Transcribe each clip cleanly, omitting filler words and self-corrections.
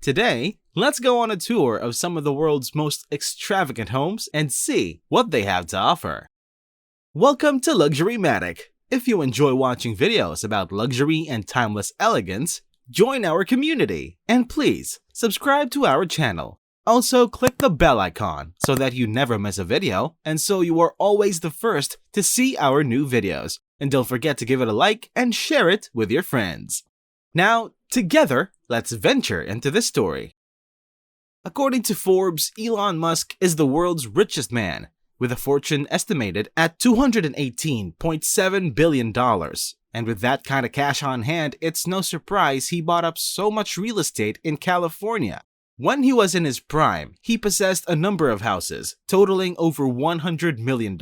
Today, let's go on a tour of some of the world's most extravagant homes and see what they have to offer. Welcome to Luxury-matic. If you enjoy watching videos about luxury and timeless elegance, join our community, and please subscribe to our channel. Also, click the bell icon so that you never miss a video and so you are always the first to see our new videos. And don't forget to give it a like and share it with your friends. Now, together, let's venture into this story. According to Forbes, Elon Musk is the world's richest man, with a fortune estimated at $218.7 billion. And with that kind of cash on hand, it's no surprise he bought up so much real estate in California. When he was in his prime, he possessed a number of houses, totaling over $100 million.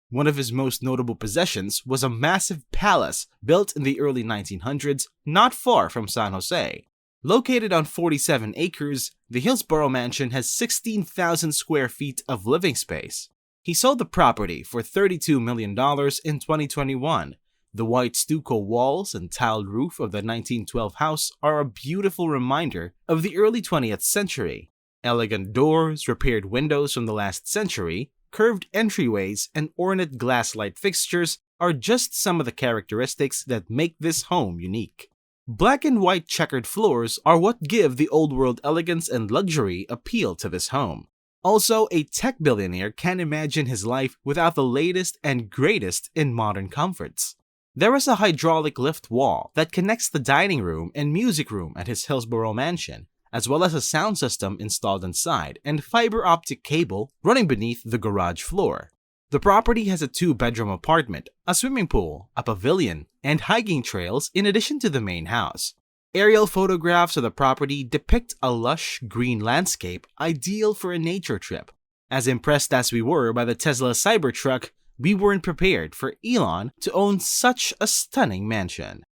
One of his most notable possessions was a massive palace built in the early 1900s not far from San Jose. Located on 47 acres, the Hillsborough mansion has 16,000 square feet of living space. He sold the property for $32 million in 2021. The white stucco walls and tiled roof of the 1912 house are a beautiful reminder of the early 20th century. Elegant doors, repaired windows from the last century, curved entryways, and ornate glass light fixtures are just some of the characteristics that make this home unique. Black and white checkered floors are what give the old-world elegance and luxury appeal to this home. Also, a tech billionaire can't imagine his life without the latest and greatest in modern comforts. There is a hydraulic lift wall that connects the dining room and music room at his Hillsborough mansion, as well as a sound system installed inside and fiber optic cable running beneath the garage floor. The property has a 2-bedroom apartment, a swimming pool, a pavilion, and hiking trails in addition to the main house. Aerial photographs of the property depict a lush green landscape ideal for a nature trip. As impressed as we were by the Tesla Cybertruck, we weren't prepared for Elon to own such a stunning mansion.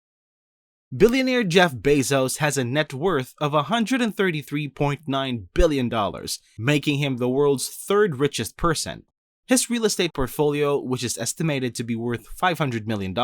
Billionaire Jeff Bezos has a net worth of $133.9 billion, making him the world's third richest person. His real estate portfolio, which is estimated to be worth $500 million,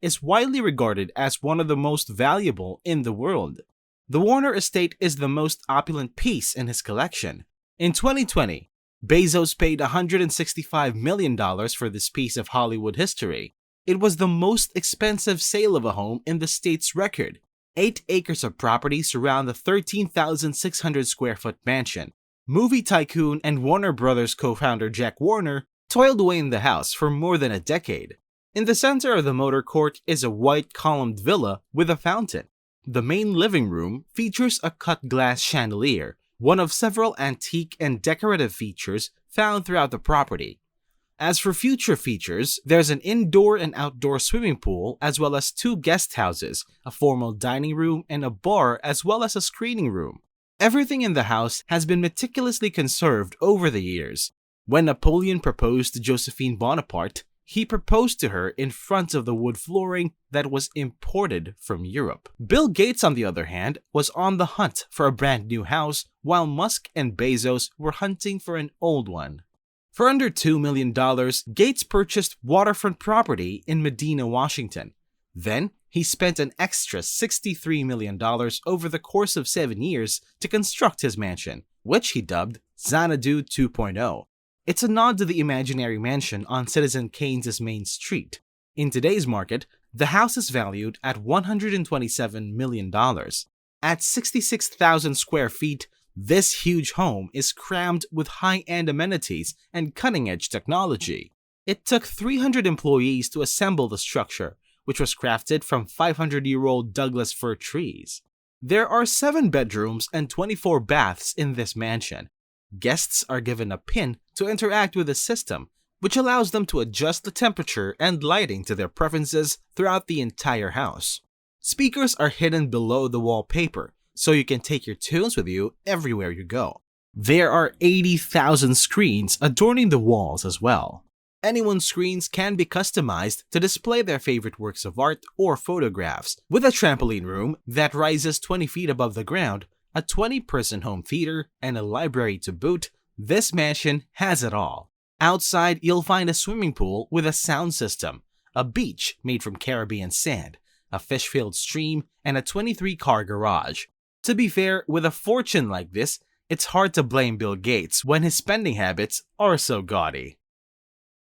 is widely regarded as one of the most valuable in the world. The Warner estate is the most opulent piece in his collection. In 2020, Bezos paid $165 million for this piece of Hollywood history. It was the most expensive sale of a home in the state's record. 8 acres of property surround the 13,600 square foot mansion. Movie tycoon and Warner Brothers co-founder Jack Warner toiled away in the house for more than a decade. In the center of the motor court is a white columned villa with a fountain. The main living room features a cut glass chandelier, one of several antique and decorative features found throughout the property. As for future features, there's an indoor and outdoor swimming pool as well as 2 guest houses, a formal dining room, and a bar as well as a screening room. Everything in the house has been meticulously conserved over the years. When Napoleon proposed to Josephine Bonaparte, he proposed to her in front of the wood flooring that was imported from Europe. Bill Gates, on the other hand, was on the hunt for a brand new house, while Musk and Bezos were hunting for an old one. For under $2 million, Gates purchased waterfront property in Medina, Washington. Then, he spent an extra $63 million over the course of 7 years to construct his mansion, which he dubbed Xanadu 2.0. It's a nod to the imaginary mansion on Citizen Kane's Main Street. In today's market, the house is valued at $127 million. At 66,000 square feet, this huge home is crammed with high-end amenities and cutting-edge technology. It took 300 employees to assemble the structure, which was crafted from 500-year-old Douglas fir trees. There are 7 bedrooms and 24 baths in this mansion. Guests are given a pin to interact with the system, which allows them to adjust the temperature and lighting to their preferences throughout the entire house. Speakers are hidden below the wallpaper, so you can take your tunes with you everywhere you go. There are 80,000 screens adorning the walls as well. Anyone's screens can be customized to display their favorite works of art or photographs. With a trampoline room that rises 20 feet above the ground, a 20-person home theater, and a library to boot, this mansion has it all. Outside, you'll find a swimming pool with a sound system, a beach made from Caribbean sand, a fish-filled stream, and a 23-car garage. To be fair, with a fortune like this, it's hard to blame Bill Gates when his spending habits are so gaudy.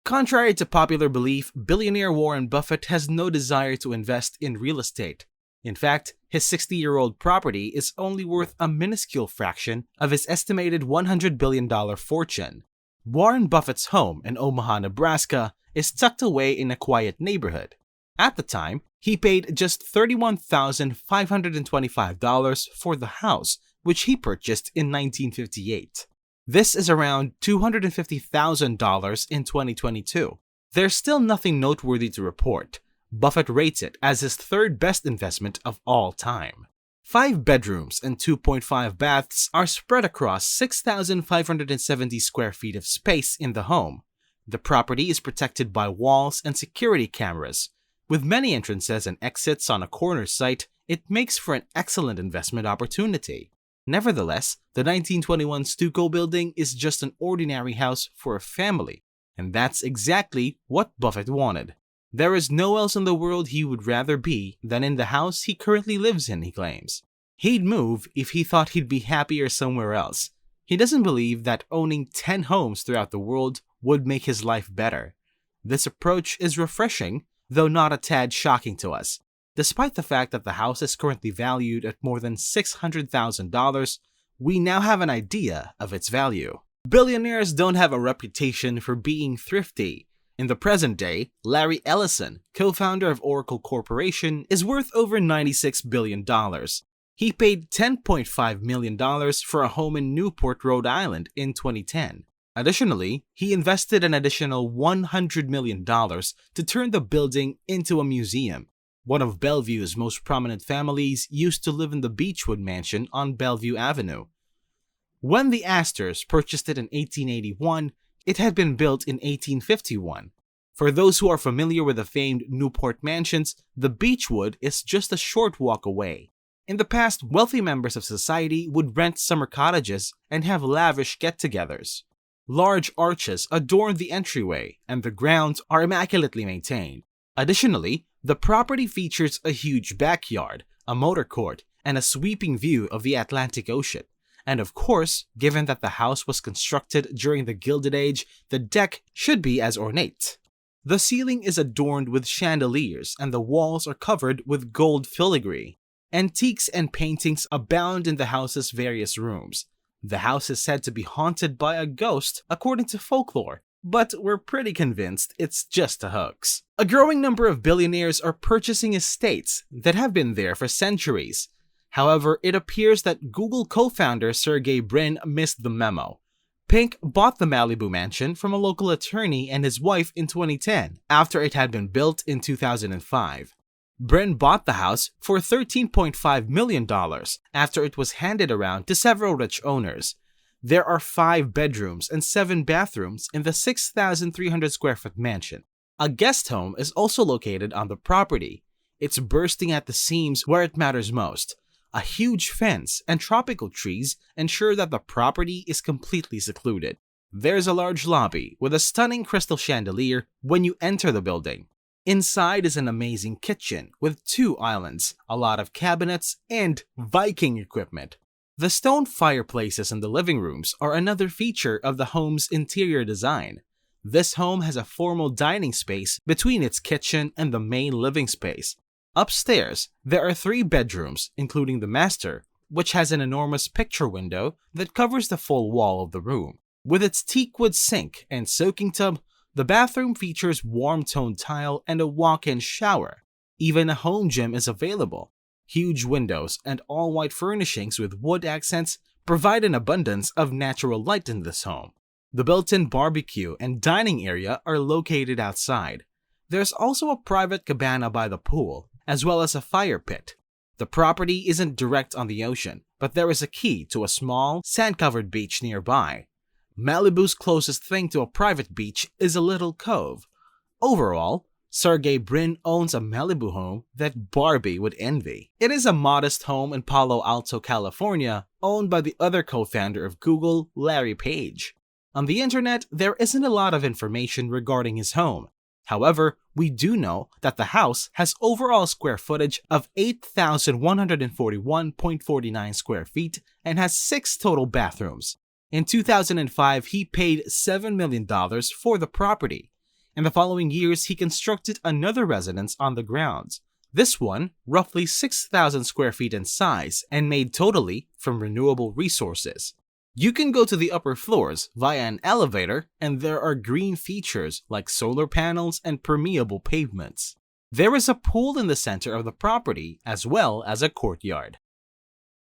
Contrary to popular belief, billionaire Warren Buffett has no desire to invest in real estate. In fact, his 60-year-old property is only worth a minuscule fraction of his estimated $100 billion fortune. Warren Buffett's home in Omaha, Nebraska is tucked away in a quiet neighborhood. At the time, he paid just $31,525 for the house, which he purchased in 1958. This is around $250,000 in 2022. There's still nothing noteworthy to report. Buffett rates it as his third best investment of all time. 5 bedrooms and 2.5 baths are spread across 6,570 square feet of space in the home. The property is protected by walls and security cameras. With many entrances and exits on a corner site, it makes for an excellent investment opportunity. Nevertheless, the 1921 stucco building is just an ordinary house for a family, and that's exactly what Buffett wanted. There is nowhere else in the world he would rather be than in the house he currently lives in, he claims. He'd move if he thought he'd be happier somewhere else. He doesn't believe that owning 10 homes throughout the world would make his life better. This approach is refreshing, though not a tad shocking to us. Despite the fact that the house is currently valued at more than $600,000, we now have an idea of its value. Billionaires don't have a reputation for being thrifty. In the present day, Larry Ellison, co-founder of Oracle Corporation, is worth over $96 billion. He paid $10.5 million for a home in Newport, Rhode Island in 2010. Additionally, he invested an additional $100 million to turn the building into a museum. One of Bellevue's most prominent families used to live in the Beechwood Mansion on Bellevue Avenue. When the Astors purchased it in 1881, it had been built in 1851. For those who are familiar with the famed Newport mansions, the Beechwood is just a short walk away. In the past, wealthy members of society would rent summer cottages and have lavish get-togethers. Large arches adorn the entryway, and the grounds are immaculately maintained. Additionally, the property features a huge backyard, a motor court, and a sweeping view of the Atlantic Ocean. And of course, given that the house was constructed during the Gilded Age, the deck should be as ornate. The ceiling is adorned with chandeliers and the walls are covered with gold filigree. Antiques and paintings abound in the house's various rooms. The house is said to be haunted by a ghost, according to folklore, but we're pretty convinced it's just a hoax. A growing number of billionaires are purchasing estates that have been there for centuries. However, it appears that Google co-founder Sergey Brin missed the memo. Pink bought the Malibu mansion from a local attorney and his wife in 2010, after it had been built in 2005. Brin bought the house for $13.5 million after it was handed around to several rich owners. There are 5 bedrooms and 7 bathrooms in the 6,300 square foot mansion. A guest home is also located on the property. It's bursting at the seams where it matters most. A huge fence and tropical trees ensure that the property is completely secluded. There's a large lobby with a stunning crystal chandelier when you enter the building. Inside is an amazing kitchen with 2 islands, a lot of cabinets, and Viking equipment. The stone fireplaces in the living rooms are another feature of the home's interior design. This home has a formal dining space between its kitchen and the main living space. Upstairs, there are 3 bedrooms, including the master, which has an enormous picture window that covers the full wall of the room. With its teakwood sink and soaking tub, the bathroom features warm-toned tile and a walk-in shower. Even a home gym is available. Huge windows and all-white furnishings with wood accents provide an abundance of natural light in this home. The built-in barbecue and dining area are located outside. There's also a private cabana by the pool, as well as a fire pit. The property isn't direct on the ocean, but there is a key to a small, sand-covered beach nearby. Malibu's closest thing to a private beach is a little cove. Overall, Sergey Brin owns a Malibu home that Barbie would envy. It is a modest home in Palo Alto, California, owned by the other co-founder of Google, Larry Page. On the internet, there isn't a lot of information regarding his home. However, we do know that the house has overall square footage of 8,141.49 square feet and has 6 total bathrooms. In 2005, he paid $7 million for the property. In the following years, he constructed another residence on the grounds. This one, roughly 6,000 square feet in size and made totally from renewable resources. You can go to the upper floors via an elevator, and there are green features like solar panels and permeable pavements. There is a pool in the center of the property as well as a courtyard.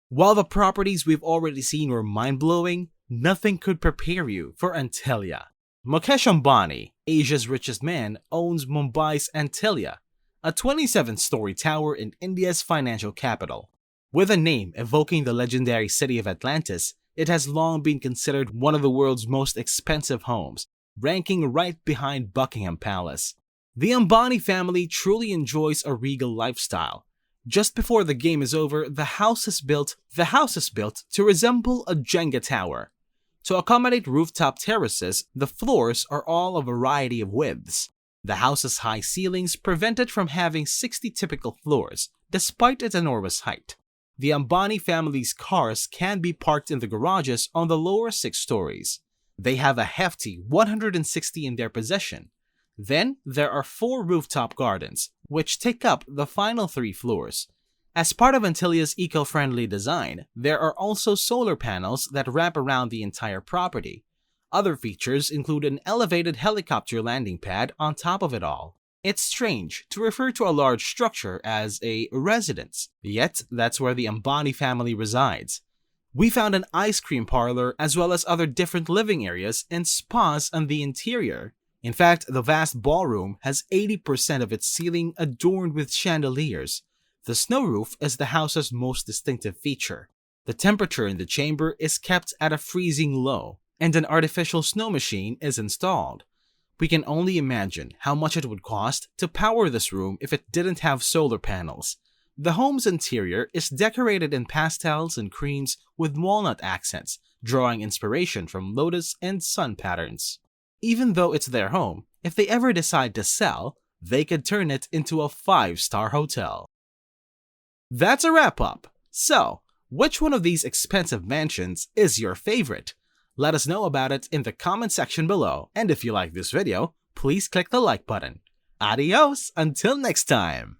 While the properties we've already seen were mind-blowing, nothing could prepare you for Antalya. Mukesh Ambani, Asia's richest man, owns Mumbai's Antalya, a 27-story tower in India's financial capital. With a name evoking the legendary city of Atlantis, it has long been considered one of the world's most expensive homes, ranking right behind Buckingham Palace. The Ambani family truly enjoys a regal lifestyle. Just before the game is over, the house is built to resemble a Jenga tower. To accommodate rooftop terraces, the floors are all a variety of widths. The house's high ceilings prevent it from having 60 typical floors, despite its enormous height. The Ambani family's cars can be parked in the garages on the lower 6 stories. They have a hefty 160 in their possession. Then, there are 4 rooftop gardens, which take up the final 3 floors. As part of Antalya's eco-friendly design, there are also solar panels that wrap around the entire property. Other features include an elevated helicopter landing pad on top of it all. It's strange to refer to a large structure as a residence, yet that's where the Ambani family resides. We found an ice cream parlor as well as other different living areas and spas on the interior. In fact, the vast ballroom has 80% of its ceiling adorned with chandeliers. The snow roof is the house's most distinctive feature. The temperature in the chamber is kept at a freezing low, and an artificial snow machine is installed. We can only imagine how much it would cost to power this room if it didn't have solar panels. The home's interior is decorated in pastels and creams with walnut accents, drawing inspiration from lotus and sun patterns. Even though it's their home, if they ever decide to sell, they could turn it into a 5-star hotel. That's a wrap-up. So, which one of these expensive mansions is your favorite? Let us know about it in the comment section below, and if you like this video, please click the like button. Adios until next time!